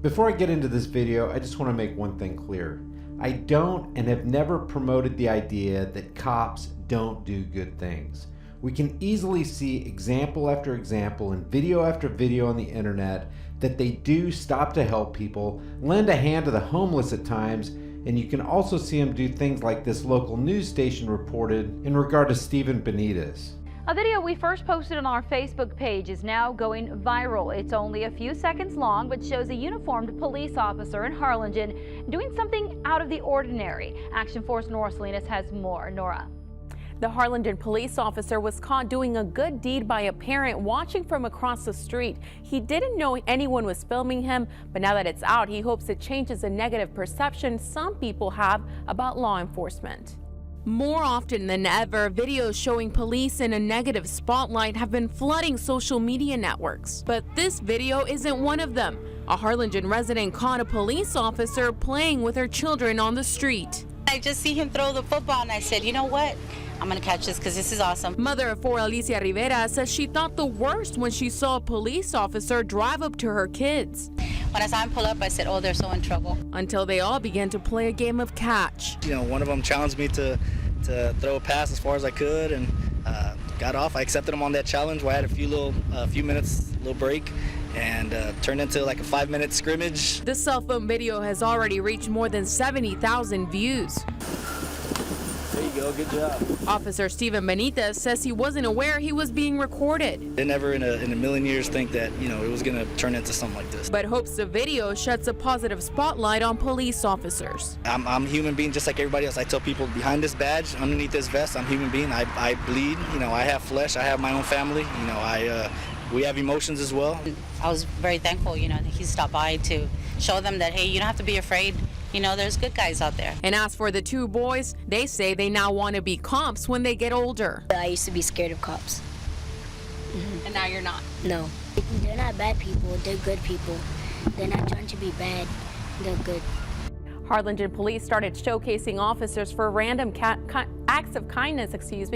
Before I get into this video, I just want to make one thing clear. I don't and have never promoted the idea that cops don't do good things. We can easily see example after example and video after video on the internet that they do stop to help people, lend a hand to the homeless at times, and you can also see them do things like this local news station reported in regard to Steven Benitez. A video we first posted on our Facebook page is now going viral. It's only a few seconds long, but shows a uniformed police officer in Harlingen doing something out of the ordinary. Action Force Nora Salinas has more. Nora. The Harlingen police officer was caught doing a good deed by a parent watching from across the street. He didn't know anyone was filming him, but now that it's out, he hopes it changes the negative perception some people have about law enforcement. More often than ever, videos showing police in a negative spotlight have been flooding social media networks. But this video isn't one of them. A Harlingen resident caught a police officer playing with her children on the street. I just see him throw the football and I said, you know what? I'm gonna catch this because this is awesome. Mother of four Alicia Rivera says she thought the worst when she saw a police officer drive up to her kids. When I saw him pull up, I said, oh, they're so in trouble. Until they all began to play a game of catch. You know, one of them challenged me to throw a pass as far as I could and got off. I accepted him on that challenge where I had a few minutes, little break, and turned into like a 5-minute scrimmage. The cell phone video has already reached more than 70,000 views. There you go, good job. Officer Steven Benitez says he wasn't aware he was being recorded. They never in a million years think that, you know, it was gonna turn into something like this. But hopes the video sheds a positive spotlight on police officers. I'm a human being just like everybody else. I tell people behind this badge, underneath this vest, I'm a human being. I bleed, you know, I have flesh, I have my own family, you know, we have emotions as well. I was very thankful, you know, that he stopped by to show them that, hey, you don't have to be afraid. You know, there's good guys out there. And as for the two boys, they say they now want to be cops when they get older. I used to be scared of cops. And now you're not? No. They're not bad people. They're good people. They're not trying to be bad. They're good. Harlingen police started showcasing officers for random acts of kindness,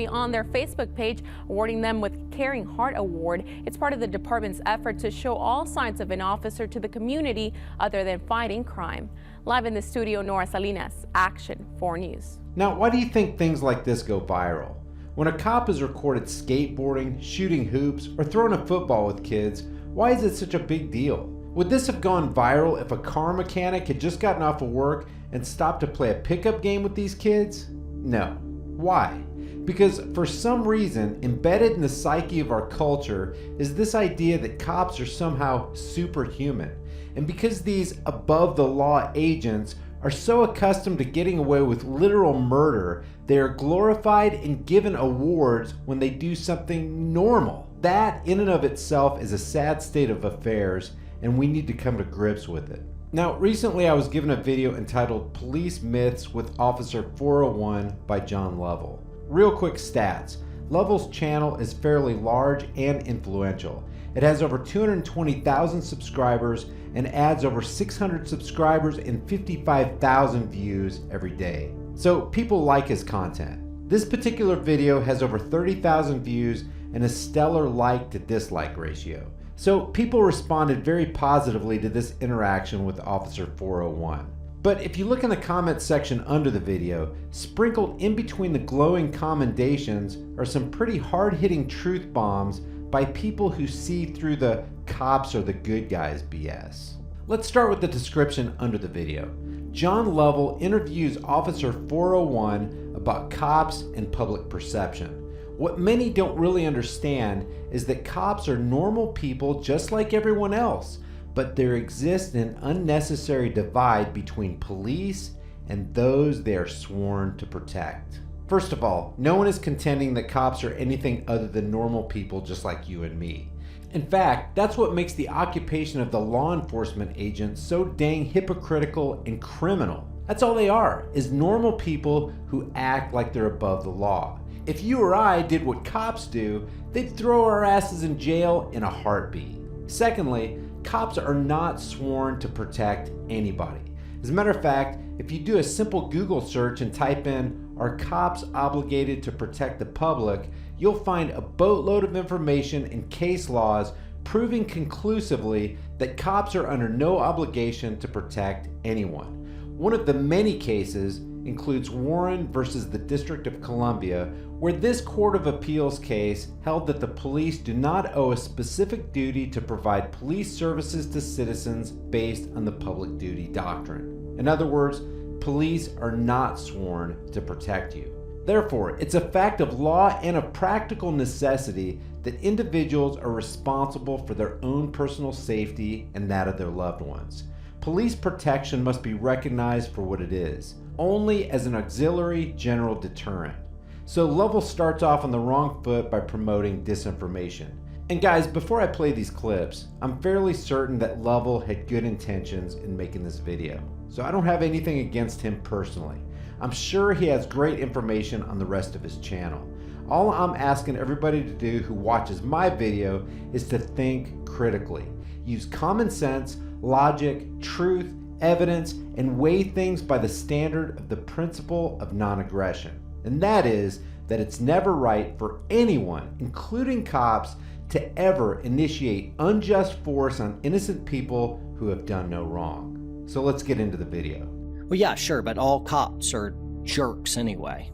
on their Facebook page, awarding them with Caring Heart Award. It's part of the department's effort to show all sides of an officer to the community other than fighting crime. Live in the studio, Nora Salinas, Action 4 News. Now, why do you think things like this go viral? When a cop is recorded skateboarding, shooting hoops, or throwing a football with kids, why is it such a big deal? Would this have gone viral if a car mechanic had just gotten off of work and stopped to play a pickup game with these kids? No. Why? Because for some reason, embedded in the psyche of our culture is this idea that cops are somehow superhuman. And because these above-the-law agents are so accustomed to getting away with literal murder, they are glorified and given awards when they do something normal. That in and of itself is a sad state of affairs, and we need to come to grips with it. Now, recently I was given a video entitled Police Myths with Officer 401 by John Lovell. Real quick stats. Lovell's channel is fairly large and influential. It has over 220,000 subscribers and adds over 600 subscribers and 55,000 views every day. So people like his content. This particular video has over 30,000 views and a stellar like to dislike ratio. So people responded very positively to this interaction with Officer 401. But if you look in the comments section under the video, sprinkled in between the glowing commendations are some pretty hard-hitting truth bombs by people who see through the cops are the good guys BS. Let's start with the description under the video. John Lovell interviews Officer 401 about cops and public perception. What many don't really understand is that cops are normal people just like everyone else, but there exists an unnecessary divide between police and those they are sworn to protect. First of all, no one is contending that cops are anything other than normal people just like you and me. In fact, that's what makes the occupation of the law enforcement agent so dang hypocritical and criminal. That's all they are, is normal people who act like they're above the law. If you or I did what cops do, they'd throw our asses in jail in a heartbeat. Secondly, cops are not sworn to protect anybody. As a matter of fact, if you do a simple Google search and type in, "Are cops obligated to protect the public?" you'll find a boatload of information and case laws proving conclusively that cops are under no obligation to protect anyone. One of the many cases includes Warren versus the District of Columbia, where this Court of Appeals case held that the police do not owe a specific duty to provide police services to citizens based on the public duty doctrine. In other words, police are not sworn to protect you. Therefore, it's a fact of law and of practical necessity that individuals are responsible for their own personal safety and that of their loved ones. Police protection must be recognized for what it is, only as an auxiliary general deterrent. So Lovell starts off on the wrong foot by promoting disinformation. And guys, before I play these clips, I'm fairly certain that Lovell had good intentions in making this video. So I don't have anything against him personally. I'm sure he has great information on the rest of his channel. All I'm asking everybody to do who watches my video is to think critically. Use common sense, logic, truth, evidence, and weigh things by the standard of the principle of non-aggression. And that is that it's never right for anyone, including cops, to ever initiate unjust force on innocent people who have done no wrong. So let's get into the video. Well, yeah, sure, but all cops are jerks anyway.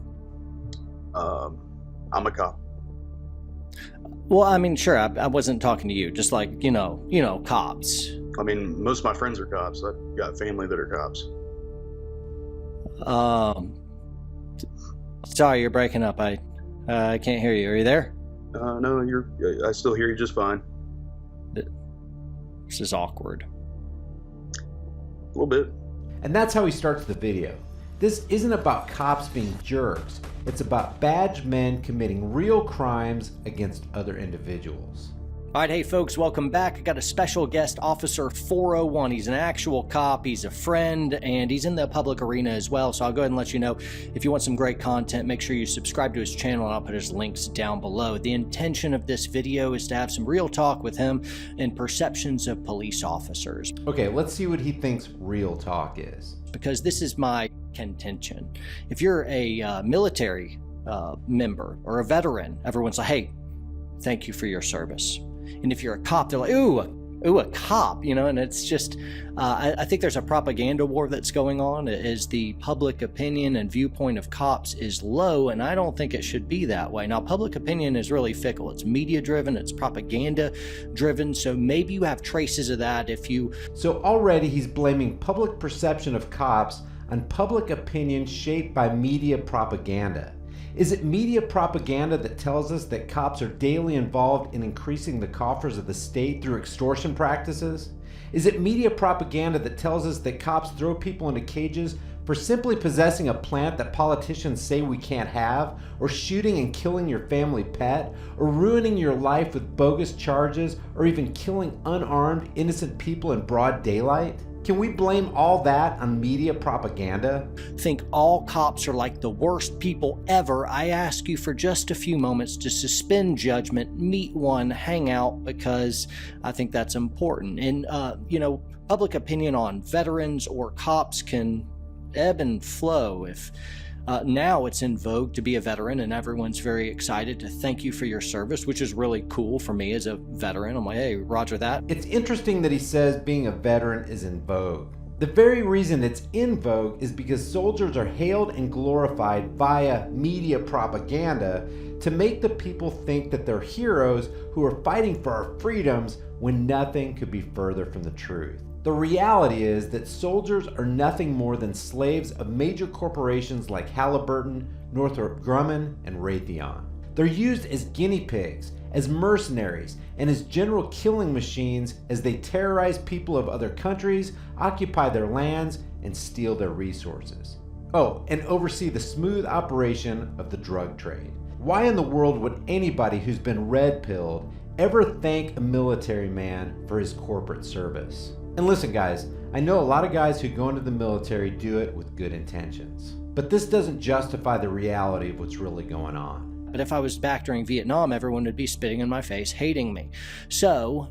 I'm a cop. Well, I mean, sure, I wasn't talking to you, just like, you know, cops. I mean, most of my friends are cops. I've got family that are cops. Sorry, you're breaking up. I can't hear you. Are you there? No, I still hear you just fine. This is awkward. A little bit. And that's how he starts the video. This isn't about cops being jerks. It's about badged men committing real crimes against other individuals. All right, hey folks, welcome back. I got a special guest, Officer 401. He's an actual cop, he's a friend, and he's in the public arena as well. So I'll go ahead and let you know, if you want some great content, make sure you subscribe to his channel, and I'll put his links down below. The intention of this video is to have some real talk with him and perceptions of police officers. Okay, let's see what he thinks real talk is. Because this is my contention. If you're a military member or a veteran, everyone's like, hey, thank you for your service. And if you're a cop, they're like, ooh, a cop, you know, and it's just, I think there's a propaganda war that's going on as the public opinion and viewpoint of cops is low, and I don't think it should be that way. Now, public opinion is really fickle. It's media driven, it's propaganda driven, so maybe you have traces of that if you... So already he's blaming public perception of cops on public opinion shaped by media propaganda. Is it media propaganda that tells us that cops are daily involved in increasing the coffers of the state through extortion practices? Is it media propaganda that tells us that cops throw people into cages for simply possessing a plant that politicians say we can't have, or shooting and killing your family pet, or ruining your life with bogus charges, or even killing unarmed, innocent people in broad daylight? Can we blame all that on media propaganda? Think all cops are like the worst people ever. I ask you for just a few moments to suspend judgment, meet one, hang out, because I think that's important. And, you know, public opinion on veterans or cops can ebb and flow. If now it's in vogue to be a veteran, and everyone's very excited to thank you for your service, which is really cool for me as a veteran. I'm like, hey, roger that. It's interesting that he says being a veteran is in vogue. The very reason it's in vogue is because soldiers are hailed and glorified via media propaganda to make the people think that they're heroes who are fighting for our freedoms when nothing could be further from the truth. The reality is that soldiers are nothing more than slaves of major corporations like Halliburton, Northrop Grumman, and Raytheon. They're used as guinea pigs, as mercenaries, and as general killing machines as they terrorize people of other countries, occupy their lands, and steal their resources. Oh, and oversee the smooth operation of the drug trade. Why in the world would anybody who's been red-pilled ever thank a military man for his corporate service? And listen guys, I know a lot of guys who go into the military do it with good intentions. But this doesn't justify the reality of what's really going on. But if I was back during Vietnam, everyone would be spitting in my face, hating me. So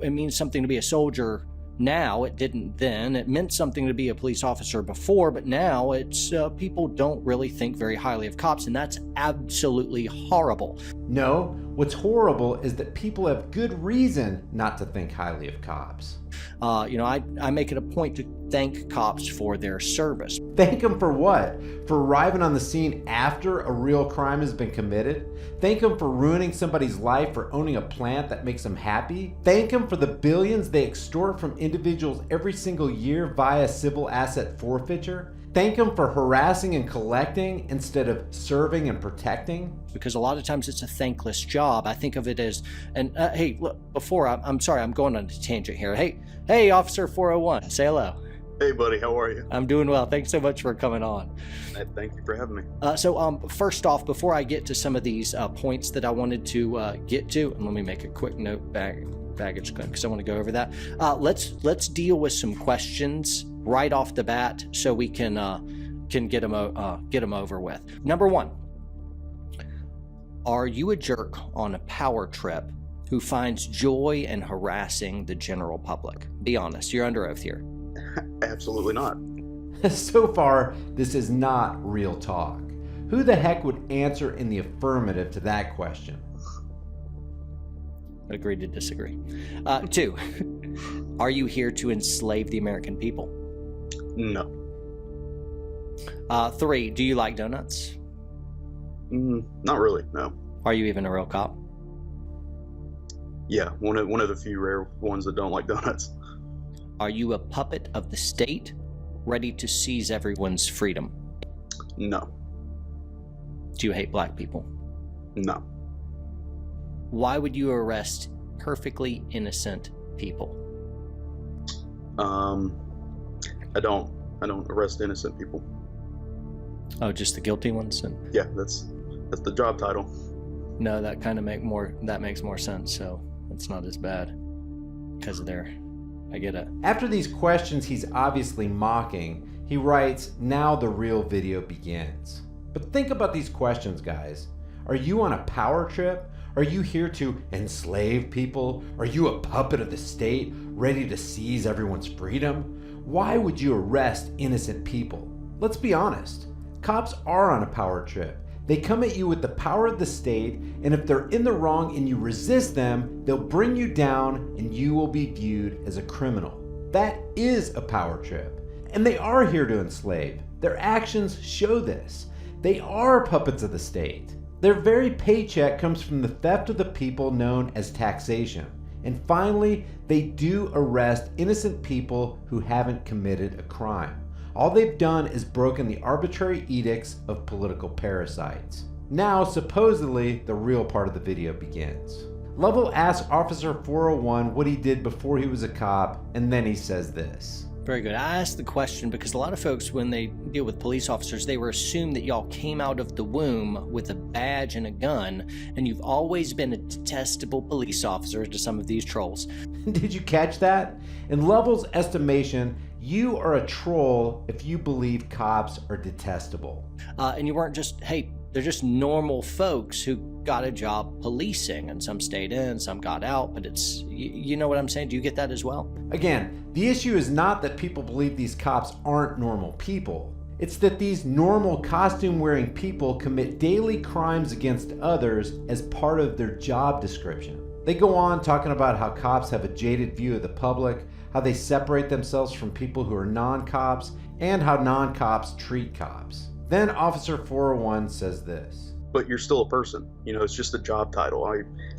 it means something to be a soldier now. It didn't then. It meant something to be a police officer before, but now it's people don't really think very highly of cops, and that's absolutely horrible. No, What's horrible is that people have good reason not to think highly of cops. I make it a point to thank cops for their service. Thank them for what? For arriving on the scene after a real crime has been committed? Thank them for ruining somebody's life or owning a plant that makes them happy? Thank them for the billions they extort from individuals every single year via civil asset forfeiture? Thank them for harassing and collecting instead of serving and protecting? Because a lot of times it's a thankless job. I think of it as, hey, look, I'm sorry, I'm going on a tangent here. Hey, Officer 401, say hello. Hey, buddy, how are you? I'm doing well. Thanks so much for coming on. Thank you for having me. First off, before I get to some of these points that I wanted to get to, and let me make a quick note, baggage claim, because I want to go over that. Let's deal with some questions right off the bat so we can get them over with. Number one, are you a jerk on a power trip who finds joy in harassing the general public? Be honest, you're under oath here. Absolutely not. So far, this is not real talk. Who the heck would answer in the affirmative to that question? Agree to disagree. 2, are you here to enslave the American people? No. 3, do you like donuts? Not really, no. Are you even a real cop? Yeah, one of the few rare ones that don't like donuts. Are you a puppet of the state, ready to seize everyone's freedom? No. Do you hate black people? No. Why would you arrest perfectly innocent people? I don't arrest innocent people. Oh, just the guilty ones? Yeah, that's the job title. No, that makes more sense, so it's not as bad because I get it. After these questions he's obviously mocking, he writes, now the real video begins. But think about these questions, guys. Are you on a power trip? Are you here to enslave people? Are you a puppet of the state, ready to seize everyone's freedom? Why would you arrest innocent people? Let's be honest. Cops are on a power trip. They come at you with the power of the state, and if they're in the wrong and you resist them, they'll bring you down and you will be viewed as a criminal. That is a power trip. And they are here to enslave. Their actions show this. They are puppets of the state. Their very paycheck comes from the theft of the people known as taxation. And finally, they do arrest innocent people who haven't committed a crime. All they've done is broken the arbitrary edicts of political parasites. Now, supposedly, the real part of the video begins. Lovell asks Officer 401 what he did before he was a cop, and then he says this. Very good. I asked the question because a lot of folks, when they deal with police officers, they were assumed that y'all came out of the womb with a badge and a gun, and you've always been a detestable police officer to some of these trolls. Did you catch that? In Lovell's estimation, you are a troll if you believe cops are detestable. And you weren't just, hey, they're just normal folks who got a job policing, and some stayed in, some got out, but it's, you know what I'm saying? Do you get that as well? Again, the issue is not that people believe these cops aren't normal people. It's that these normal costume-wearing people commit daily crimes against others as part of their job description. They go on talking about how cops have a jaded view of the public, how they separate themselves from people who are non-cops, and how non-cops treat cops. Then Officer 401 says this. But you're still a person. You know, it's just a job title.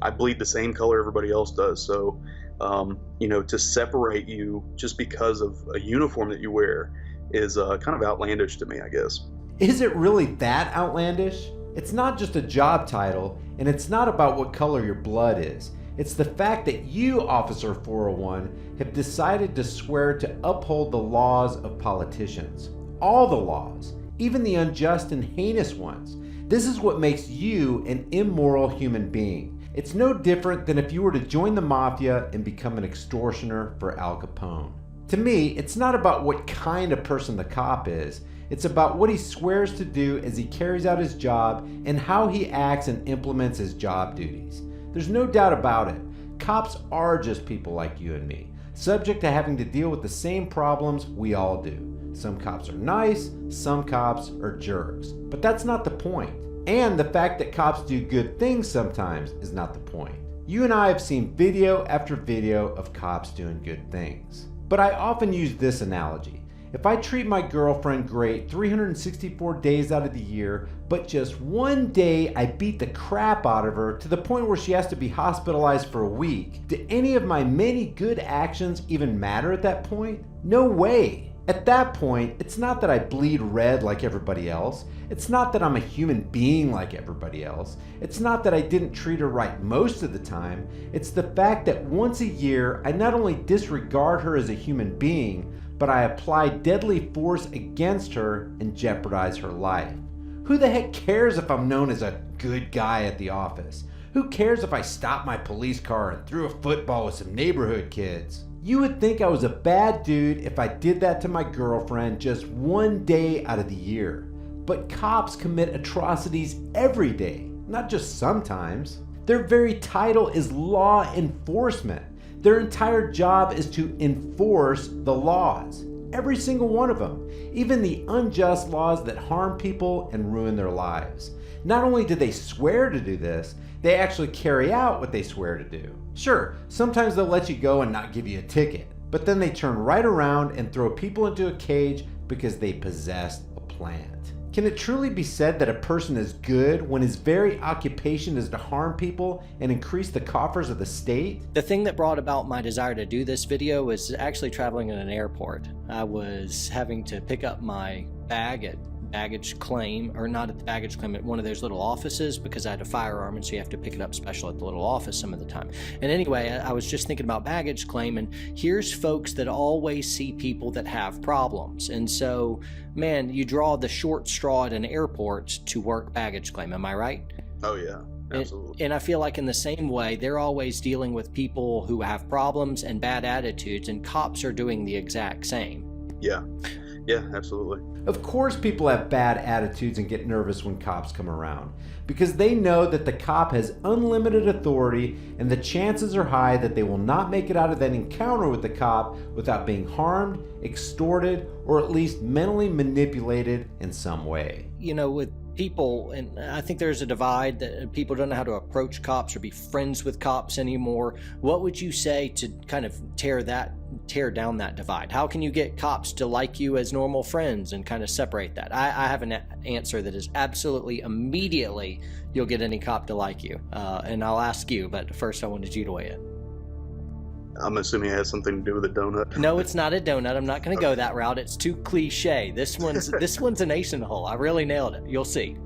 I bleed the same color everybody else does. So, to separate you just because of a uniform that you wear is kind of outlandish to me, I guess. Is it really that outlandish? It's not just a job title, and it's not about what color your blood is. It's the fact that you, Officer 401, have decided to swear to uphold the laws of politicians. All the laws, even the unjust and heinous ones. This is what makes you an immoral human being. It's no different than if you were to join the mafia and become an extortioner for Al Capone. To me, it's not about what kind of person the cop is. It's about what he swears to do as he carries out his job and how he acts and implements his job duties. There's no doubt about it. Cops are just people like you and me, subject to having to deal with the same problems we all do. Some cops are nice, some cops are jerks. But that's not the point. And the fact that cops do good things sometimes is not the point. You and I have seen video after video of cops doing good things. But I often use this analogy. If I treat my girlfriend great 364 days out of the year, but just one day I beat the crap out of her to the point where she has to be hospitalized for a week, do any of my many good actions even matter at that point? No way. At that point, it's not that I bleed red like everybody else. It's not that I'm a human being like everybody else. It's not that I didn't treat her right most of the time. It's the fact that once a year, I not only disregard her as a human being, but I apply deadly force against her and jeopardize her life. Who the heck cares if I'm known as a good guy at the office? Who cares if I stopped my police car and threw a football with some neighborhood kids? You would think I was a bad dude if I did that to my girlfriend just one day out of the year. But cops commit atrocities every day, not just sometimes. Their very title is law enforcement. Their entire job is to enforce the laws. Every single one of them. Even the unjust laws that harm people and ruin their lives. Not only do they swear to do this, they actually carry out what they swear to do. Sure, sometimes they'll let you go and not give you a ticket, but then they turn right around and throw people into a cage because they possessed a plant. Can it truly be said that a person is good when his very occupation is to harm people and increase the coffers of the state? The thing that brought about my desire to do this video was actually traveling in an airport. I was having to pick up my bag at baggage claim, or not at the baggage claim, at one of those little offices, because I had a firearm and so you have to pick it up special at the little office some of the time. And anyway, I was just thinking about baggage claim, and here's folks that always see people that have problems. And so, man, you draw the short straw at an airport to work baggage claim. Am I right? Oh yeah. Absolutely. And I feel like in the same way, they're always dealing with people who have problems and bad attitudes, and cops are doing the exact same. Yeah. Yeah, absolutely. Of course people have bad attitudes and get nervous when cops come around, because they know that the cop has unlimited authority and the chances are high that they will not make it out of that encounter with the cop without being harmed, extorted, or at least mentally manipulated in some way. You know, with people, and I think there's a divide that people don't know how to approach cops or be friends with cops anymore. What would you say to kind of tear down that divide? How can you get cops to like you as normal friends and kind of separate that? I have an answer that is absolutely immediately you'll get any cop to like you. And I'll ask you, but first I wanted you to weigh in. I'm assuming it has something to do with a donut. No, it's not a donut. I'm not going to go that route. It's too cliche. This one's an ace in the hole. I really nailed it. You'll see.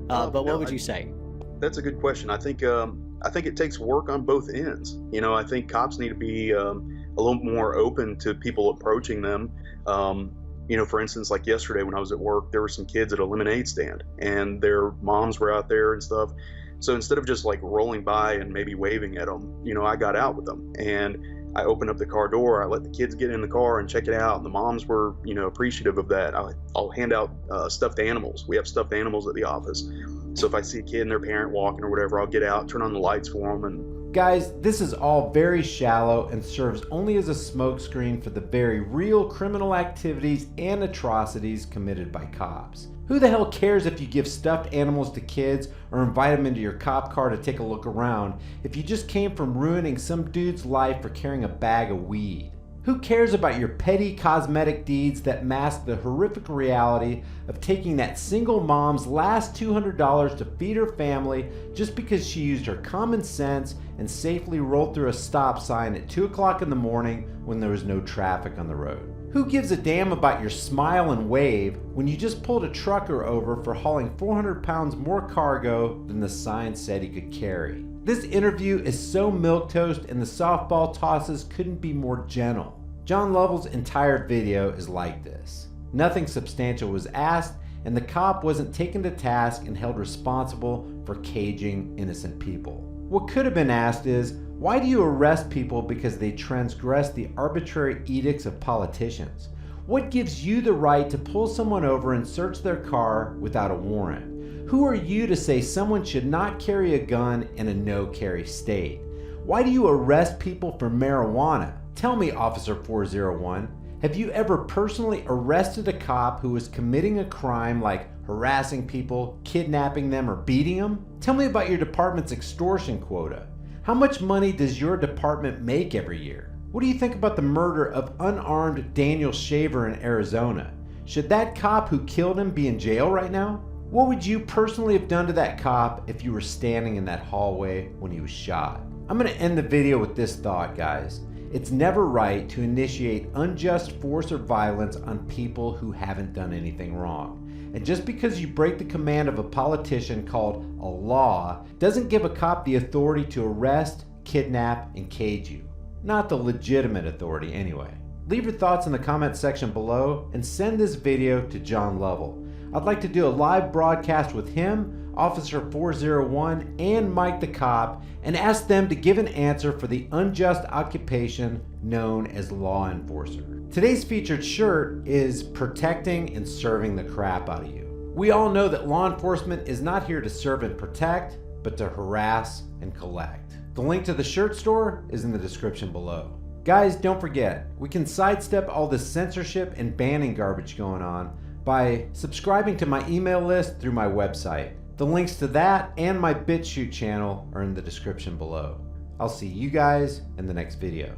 But what would you say? That's a good question. I think it takes work on both ends. You know, I think cops need to be a little more open to people approaching them. You know, for instance, like yesterday when I was at work, there were some kids at a lemonade stand, and their moms were out there and stuff. So instead of just like rolling by and maybe waving at them, you know, I got out with them and I opened up the car door. I let the kids get in the car and check it out. And the moms were, you know, appreciative of that. I'll hand out stuffed animals. We have stuffed animals at the office. So if I see a kid and their parent walking or whatever, I'll get out, turn on the lights for them. And guys, this is all very shallow and serves only as a smokescreen for the very real criminal activities and atrocities committed by cops. Who the hell cares if you give stuffed animals to kids or invite them into your cop car to take a look around if you just came from ruining some dude's life for carrying a bag of weed? Who cares about your petty cosmetic deeds that mask the horrific reality of taking that single mom's last $200 to feed her family just because she used her common sense and safely rolled through a stop sign at 2 o'clock in the morning when there was no traffic on the road? Who gives a damn about your smile and wave when you just pulled a trucker over for hauling 400 pounds more cargo than the sign said he could carry? This interview is so milquetoast and the softball tosses couldn't be more gentle. John Lovell's entire video is like this. Nothing substantial was asked, and the cop wasn't taken to task and held responsible for caging innocent people. What could have been asked is, why do you arrest people because they transgress the arbitrary edicts of politicians? What gives you the right to pull someone over and search their car without a warrant? Who are you to say someone should not carry a gun in a no-carry state? Why do you arrest people for marijuana? Tell me, Officer 401, have you ever personally arrested a cop who was committing a crime like harassing people, kidnapping them, or beating them? Tell me about your department's extortion quota. How much money does your department make every year? What do you think about the murder of unarmed Daniel Shaver in Arizona? Should that cop who killed him be in jail right now? What would you personally have done to that cop if you were standing in that hallway when he was shot? I'm going to end the video with this thought, guys. It's never right to initiate unjust force or violence on people who haven't done anything wrong. And just because you break the command of a politician called a law doesn't give a cop the authority to arrest, kidnap, and cage you. Not the legitimate authority anyway. Leave your thoughts in the comment section below and send this video to John Lovell. I'd like to do a live broadcast with him, Officer 401, and Mike the cop, and ask them to give an answer for the unjust occupation known as law enforcer. Today's featured shirt is protecting and serving the crap out of you. We all know that law enforcement is not here to serve and protect, but to harass and collect. The link to the shirt store is in the description below. Guys, don't forget, we can sidestep all this censorship and banning garbage going on by subscribing to my email list through my website. The links to that and my BitChute channel are in the description below. I'll see you guys in the next video.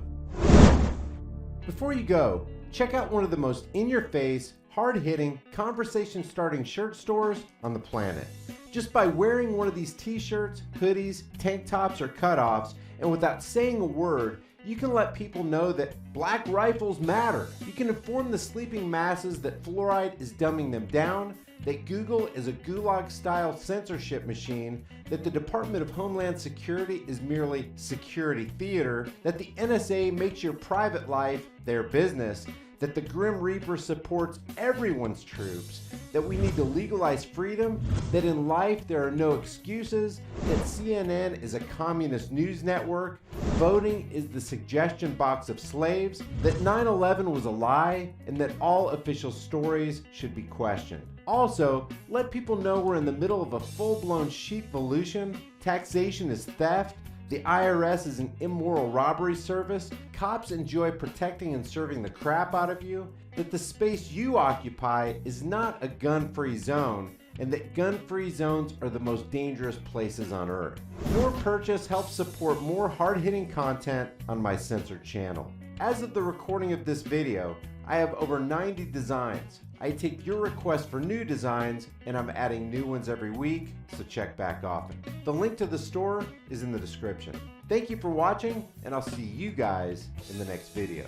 Before you go, check out one of the most in-your-face, hard-hitting, conversation-starting shirt stores on the planet. Just by wearing one of these t-shirts, hoodies, tank tops, or cutoffs, and without saying a word, you can let people know that black rifles matter. You can inform the sleeping masses that fluoride is dumbing them down, that Google is a gulag-style censorship machine, that the Department of Homeland Security is merely security theater, that the NSA makes your private life their business, that the Grim Reaper supports everyone's troops, that we need to legalize freedom, that in life there are no excuses, that CNN is a communist news network, voting is the suggestion box of slaves, that 9/11 was a lie, and that all official stories should be questioned. Also, let people know we're in the middle of a full-blown sheepvolution, taxation is theft, the IRS is an immoral robbery service, cops enjoy protecting and serving the crap out of you, that the space you occupy is not a gun-free zone, and that gun-free zones are the most dangerous places on earth. Your purchase helps support more hard-hitting content on my censored channel. As of the recording of this video, I have over 90 designs. I take your requests for new designs, and I'm adding new ones every week, so check back often. The link to the store is in the description. Thank you for watching, and I'll see you guys in the next video.